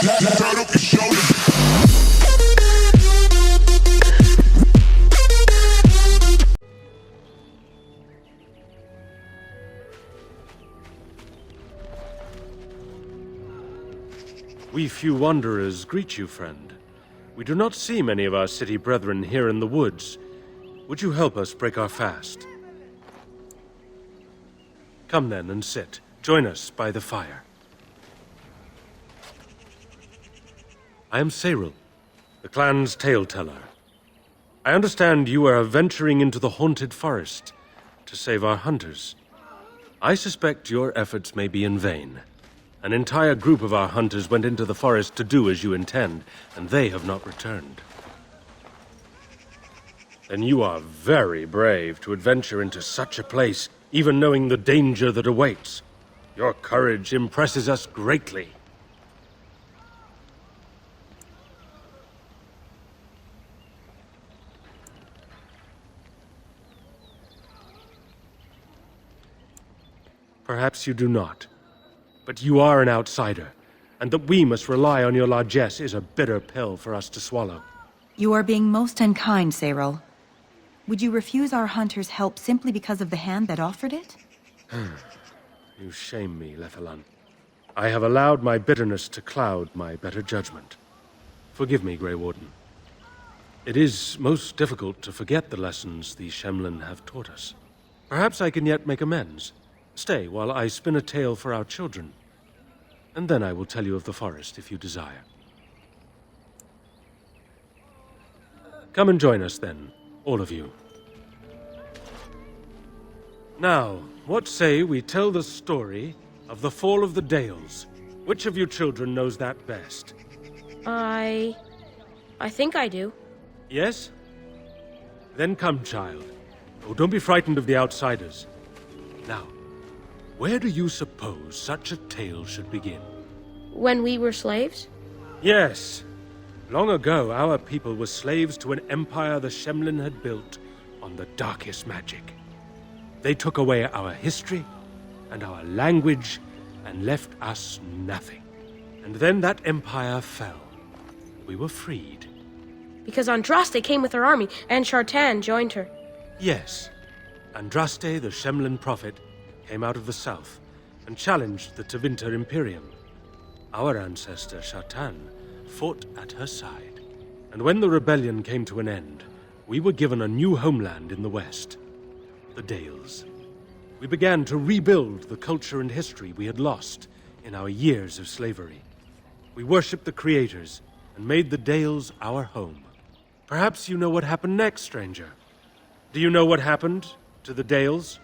We few wanderers greet you, friend. We do not see many of our city brethren here in the woods. Would you help us break our fast? Come then and sit. Join us by the fire. I am Sarel, the clan's tale-teller. I understand you are venturing into the haunted forest to save our hunters. I suspect your efforts may be in vain. An entire group of our hunters went into the forest to do as you intend, and they have not returned. Then you are very brave to adventure into such a place, even knowing the danger that awaits. Your courage impresses us greatly. Perhaps you do not. But you are an outsider, and that we must rely on your largesse is a bitter pill for us to swallow. You are being most unkind, Sarel. Would you refuse our hunters' help simply because of the hand that offered it? You shame me, Lethalan. I have allowed my bitterness to cloud my better judgment. Forgive me, Grey Warden. It is most difficult to forget the lessons the Shemlin have taught us. Perhaps I can yet make amends. Stay while I spin a tale for our children, and then I will tell you of the forest if you desire. Come and join us then, all of you. Now, what say we tell the story of the fall of the Dales? Which of you children knows that best? I think I do. Yes? Then come, child. Oh, don't be frightened of the outsiders. Now, where do you suppose such a tale should begin? When we were slaves? Yes. Long ago, our people were slaves to an empire the Shemlin had built on the darkest magic. They took away our history and our language and left us nothing. And then that empire fell. We were freed. Because Andraste came with her army, and Shartan joined her. Yes. Andraste, the Shemlin prophet, came out of the south and challenged the Tevinter Imperium. Our ancestor, Shartan, fought at her side. And when the rebellion came to an end, we were given a new homeland in the west, the Dales. We began to rebuild the culture and history we had lost in our years of slavery. We worshipped the creators and made the Dales our home. Perhaps you know what happened next, stranger. Do you know what happened to the Dales?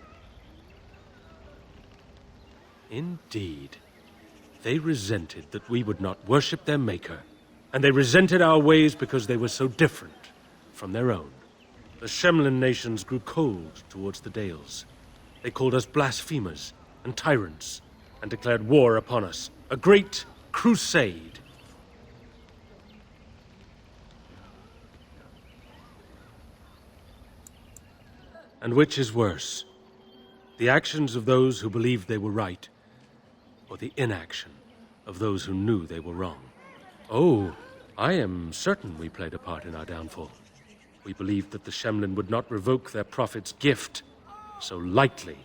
Indeed. They resented that we would not worship their maker, and they resented our ways because they were so different from their own. The Shemlin nations grew cold towards the Dales. They called us blasphemers and tyrants, and declared war upon us, a great crusade. And which is worse, the actions of those who believed they were right, or the inaction of those who knew they were wrong? Oh, I am certain we played a part in our downfall. We believed that the Shemlin would not revoke their prophet's gift so lightly.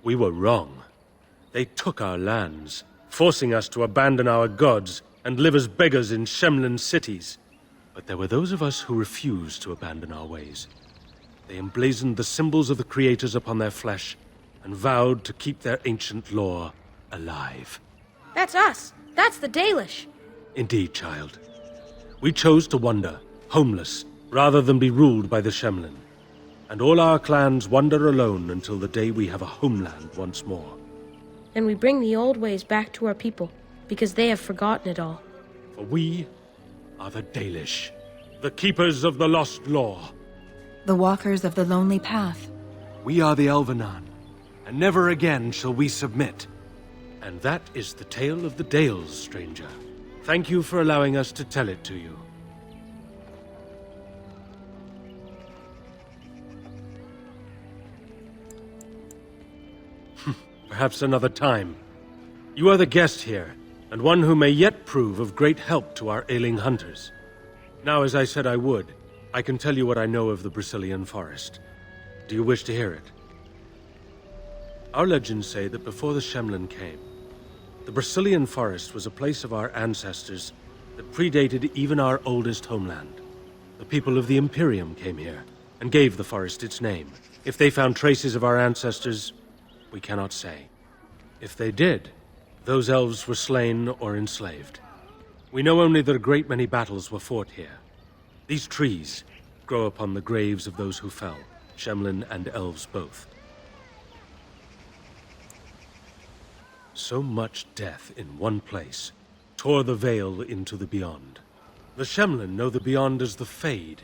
We were wrong. They took our lands, forcing us to abandon our gods and live as beggars in Shemlin cities. But there were those of us who refused to abandon our ways. They emblazoned the symbols of the creators upon their flesh and vowed to keep their ancient lore alive. That's us. That's the Dalish. Indeed, child. We chose to wander, homeless, rather than be ruled by the Shemlin. And all our clans wander alone until the day we have a homeland once more. And we bring the old ways back to our people, because they have forgotten it all. For we are the Dalish, the keepers of the lost lore. The walkers of the lonely path. We are the Elvenan, and never again shall we submit. And that is the tale of the Dales, stranger. Thank you for allowing us to tell it to you. Perhaps another time. You are the guest here, and one who may yet prove of great help to our ailing hunters. Now, as I said I would, I can tell you what I know of the Brazilian forest. Do you wish to hear it? Our legends say that before the Shemlin came, the Brazilian forest was a place of our ancestors that predated even our oldest homeland. The people of the Imperium came here and gave the forest its name. If they found traces of our ancestors, we cannot say. If they did, those elves were slain or enslaved. We know only that a great many battles were fought here. These trees grow upon the graves of those who fell, Shemlin and elves both. So much death in one place tore the veil into the beyond. The Shemlin know the beyond as the Fade,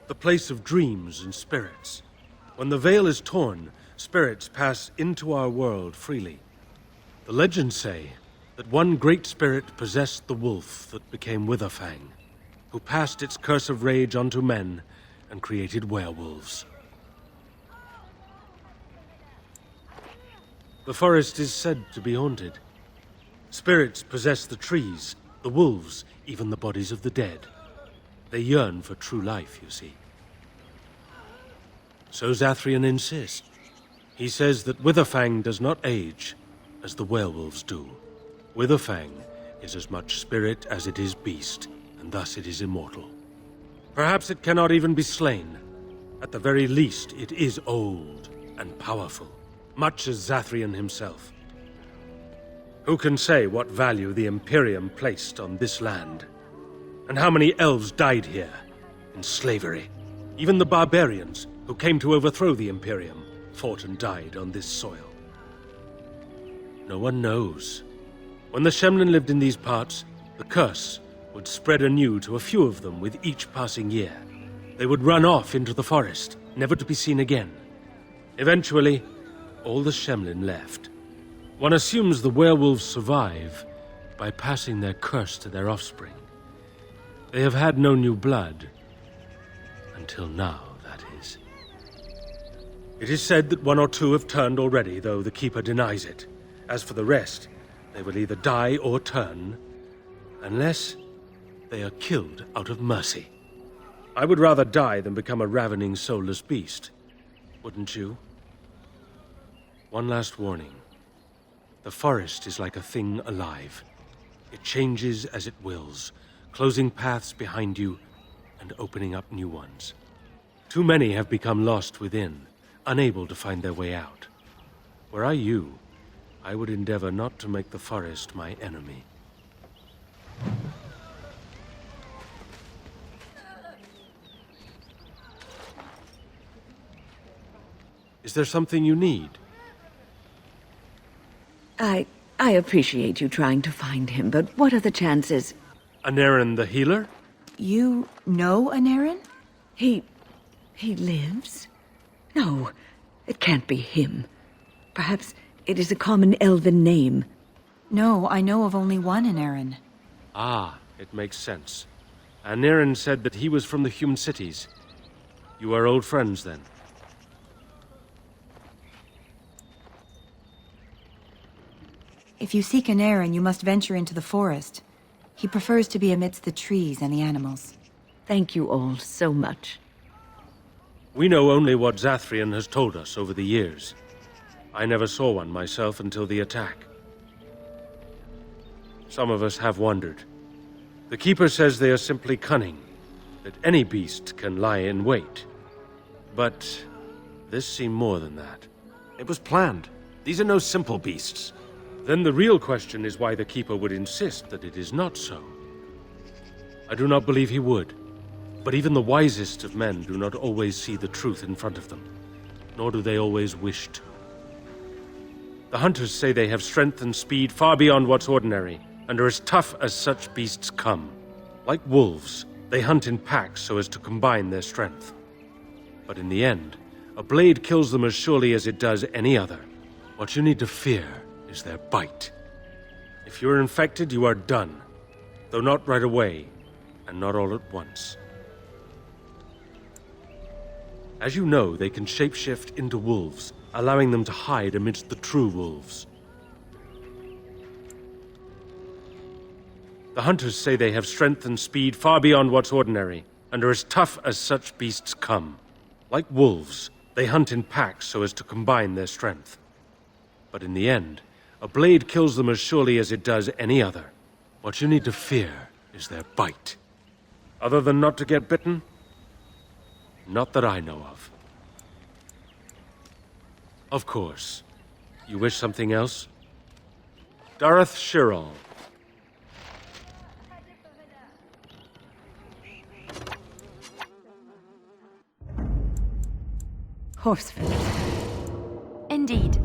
the place of dreams and spirits. When the veil is torn, spirits pass into our world freely. The legends say that one great spirit possessed the wolf that became Witherfang, who passed its curse of rage onto men and created werewolves. The forest is said to be haunted. Spirits possess the trees, the wolves, even the bodies of the dead. They yearn for true life, you see. So Zathrian insists. He says that Witherfang does not age as the werewolves do. Witherfang is as much spirit as it is beast, and thus it is immortal. Perhaps it cannot even be slain. At the very least, it is old and powerful, much as Zathrian himself. Who can say what value the Imperium placed on this land? And how many elves died here, in slavery? Even the barbarians, who came to overthrow the Imperium, fought and died on this soil. No one knows. When the Shemlin lived in these parts, the curse would spread anew to a few of them with each passing year. They would run off into the forest, never to be seen again. Eventually, all the Shemlin left. One assumes the werewolves survive by passing their curse to their offspring. They have had no new blood. Until now, that is. It is said that one or two have turned already, though the Keeper denies it. As for the rest, they will either die or turn, unless they are killed out of mercy. I would rather die than become a ravening, soulless beast. Wouldn't you? One last warning. The forest is like a thing alive. It changes as it wills, closing paths behind you and opening up new ones. Too many have become lost within, unable to find their way out. Were I you, I would endeavor not to make the forest my enemy. Is there something you need? I appreciate you trying to find him, but what are the chances? Anaren the healer? You know Anaren? He lives? No, it can't be him. Perhaps it is a common elven name. No, I know of only one Anaren. Ah, it makes sense. Anaren said that he was from the human cities. You are old friends, then? If you seek Anaren, you must venture into the forest. He prefers to be amidst the trees and the animals. Thank you all so much. We know only what Zathrian has told us over the years. I never saw one myself until the attack. Some of us have wondered. The Keeper says they are simply cunning, that any beast can lie in wait. But this seemed more than that. It was planned. These are no simple beasts. Then the real question is why the Keeper would insist that it is not so. I do not believe he would. But even the wisest of men do not always see the truth in front of them, nor do they always wish to. The hunters say they have strength and speed far beyond what's ordinary, and are as tough as such beasts come. Like wolves, they hunt in packs so as to combine their strength. But in the end, a blade kills them as surely as it does any other. What you need to fear is their bite. If you're infected, you are done. Though not right away, and not all at once. As you know, they can shapeshift into wolves, allowing them to hide amidst the true wolves. The hunters say they have strength and speed far beyond what's ordinary, and are as tough as such beasts come. Like wolves, they hunt in packs so as to combine their strength. But in the end, a blade kills them as surely as it does any other. What you need to fear is their bite. Other than not to get bitten? Not that I know of. Of course. You wish something else? Dareth Shirol. Horse feathers. Indeed.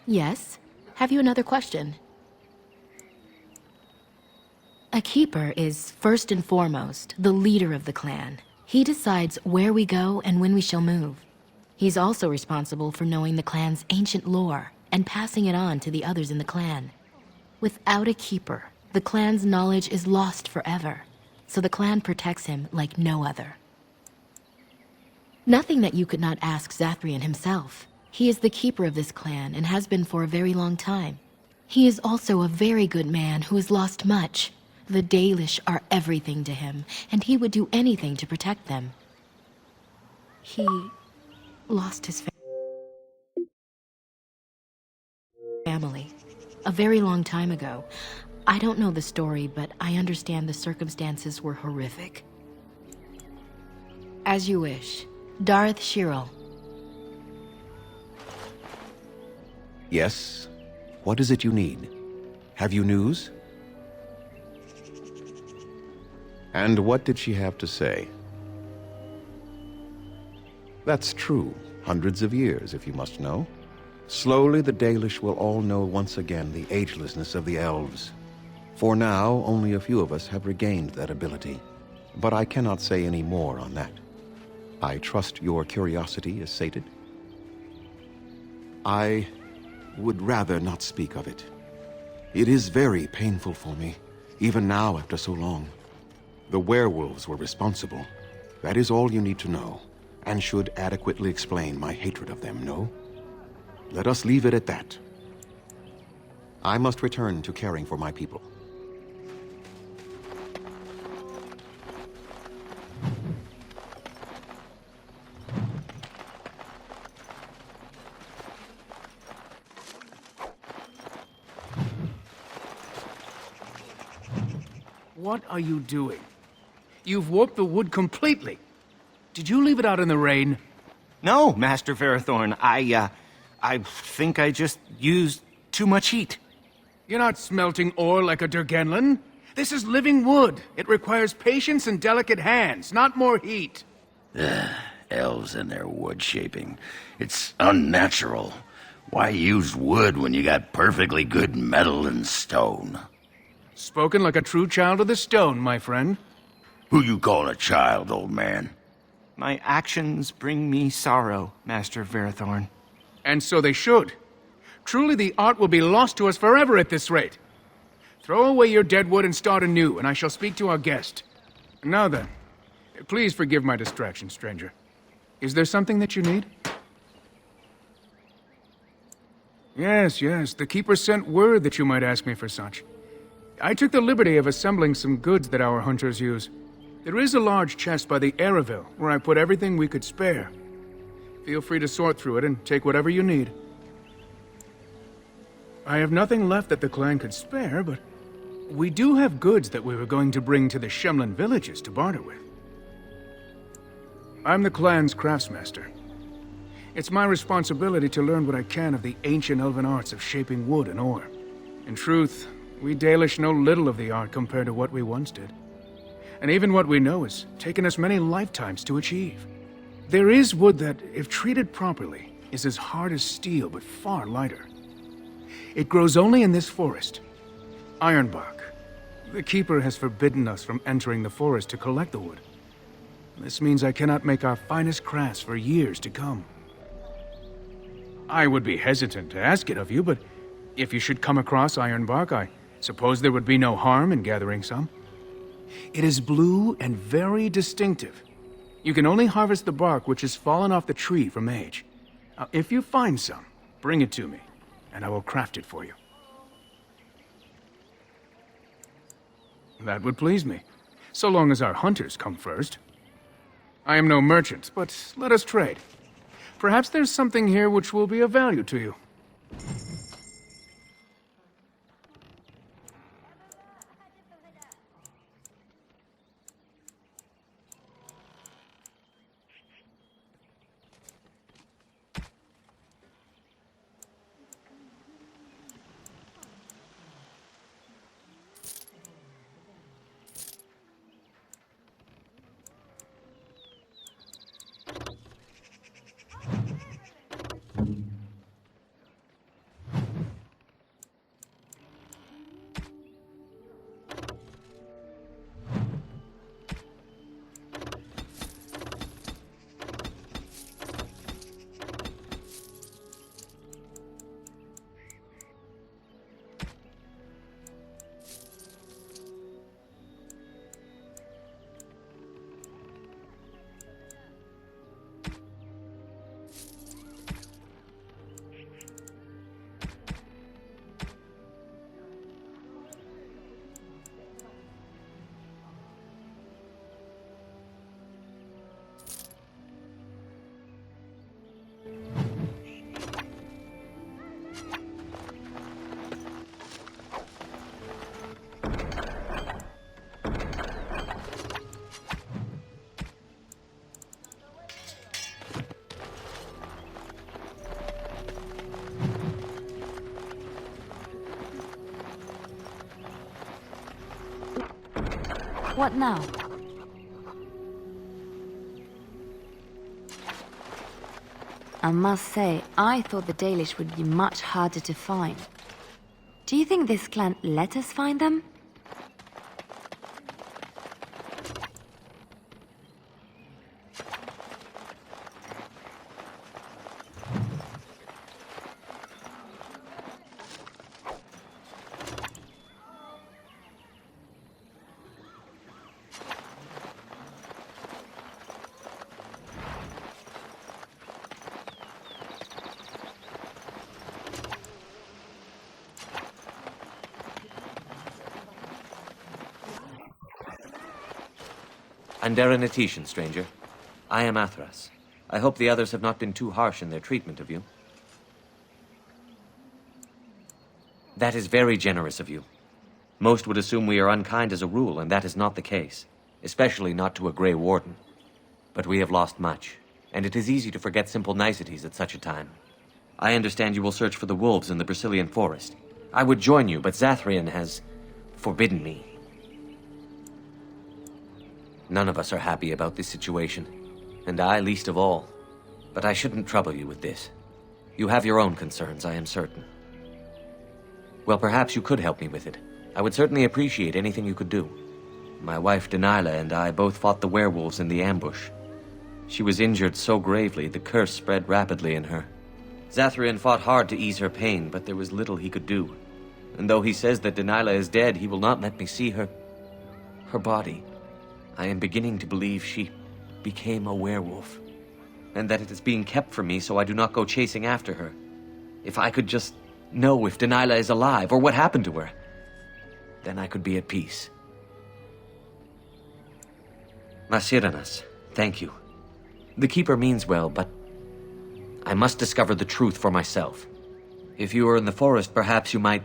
Yes? Have you another question? A keeper is, first and foremost, the leader of the clan. He decides where we go and when we shall move. He's also responsible for knowing the clan's ancient lore and passing it on to the others in the clan. Without a keeper, the clan's knowledge is lost forever, so the clan protects him like no other. Nothing that you could not ask Zathrian himself. He is the keeper of this clan and has been for a very long time. He is also a very good man who has lost much. The Dalish are everything to him, and he would do anything to protect them. He lost his family a very long time ago. I don't know the story, but I understand the circumstances were horrific. As you wish. Dareth Shirol. Yes? What is it you need? Have you news? And what did she have to say? That's true. Hundreds of years, if you must know. Slowly, the Dalish will all know once again the agelessness of the elves. For now, only a few of us have regained that ability. But I cannot say any more on that. I trust your curiosity is sated. I would rather not speak of it. It is very painful for me, even now after so long. The werewolves were responsible. That is all you need to know, and should adequately explain my hatred of them, no? Let us leave it at that. I must return to caring for my people. What are you doing? You've warped the wood completely. Did you leave it out in the rain? No, Master Verathorn. I think I just used too much heat. You're not smelting ore like a Durgenlin. This is living wood. It requires patience and delicate hands, not more heat. Elves and their wood shaping. It's unnatural. Why use wood when you got perfectly good metal and stone? Spoken like a true child of the stone, my friend. Who you calling a child, old man? My actions bring me sorrow, Master Verathorn. And so they should. Truly the art will be lost to us forever at this rate. Throw away your dead wood and start anew, and I shall speak to our guest. Now then, please forgive my distraction, stranger. Is there something that you need? Yes, the Keeper sent word that you might ask me for such. I took the liberty of assembling some goods that our hunters use. There is a large chest by the Araville, where I put everything we could spare. Feel free to sort through it and take whatever you need. I have nothing left that the clan could spare, but we do have goods that we were going to bring to the Shemlin villages to barter with. I'm the clan's craftsmaster. It's my responsibility to learn what I can of the ancient elven arts of shaping wood and ore. In truth, we Dalish know little of the art compared to what we once did. And even what we know has taken us many lifetimes to achieve. There is wood that, if treated properly, is as hard as steel but far lighter. It grows only in this forest. Ironbark. The Keeper has forbidden us from entering the forest to collect the wood. This means I cannot make our finest crafts for years to come. I would be hesitant to ask it of you, but if you should come across ironbark, I suppose there would be no harm in gathering some. It is blue and very distinctive. You can only harvest the bark which has fallen off the tree from age. Now, if you find some, bring it to me, and I will craft it for you. That would please me, so long as our hunters come first. I am no merchant, but let us trade. Perhaps there's something here which will be of value to you. What now? I must say, I thought the Dalish would be much harder to find. Do you think this clan let us find them? Anderanetitian, stranger. I am Athras. I hope the others have not been too harsh in their treatment of you. That is very generous of you. Most would assume we are unkind as a rule, and that is not the case. Especially not to a Grey Warden. But we have lost much, and it is easy to forget simple niceties at such a time. I understand you will search for the wolves in the Brazilian forest. I would join you, but Zathrian has forbidden me. None of us are happy about this situation, and I least of all. But I shouldn't trouble you with this. You have your own concerns, I am certain. Well, perhaps you could help me with it. I would certainly appreciate anything you could do. My wife Denilah and I both fought the werewolves in the ambush. She was injured so gravely, the curse spread rapidly in her. Zathrian fought hard to ease her pain, but there was little he could do. And though he says that Denilah is dead, he will not let me see her body. I am beginning to believe she became a werewolf, and that it is being kept from me so I do not go chasing after her. If I could just know if Denilah is alive, or what happened to her, then I could be at peace. Masiranas, thank you. The Keeper means well, but I must discover the truth for myself. If you were in the forest, perhaps you might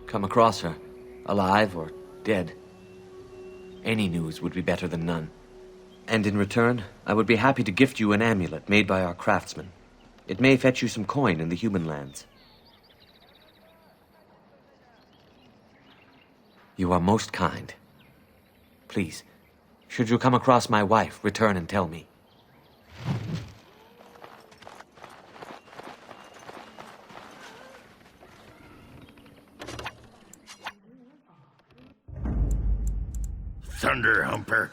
come across her, alive or dead. Any news would be better than none. And in return, I would be happy to gift you an amulet made by our craftsman. It may fetch you some coin in the human lands. You are most kind. Please, should you come across my wife, return and tell me. Thunder Humper.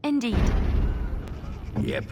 Indeed. Yep.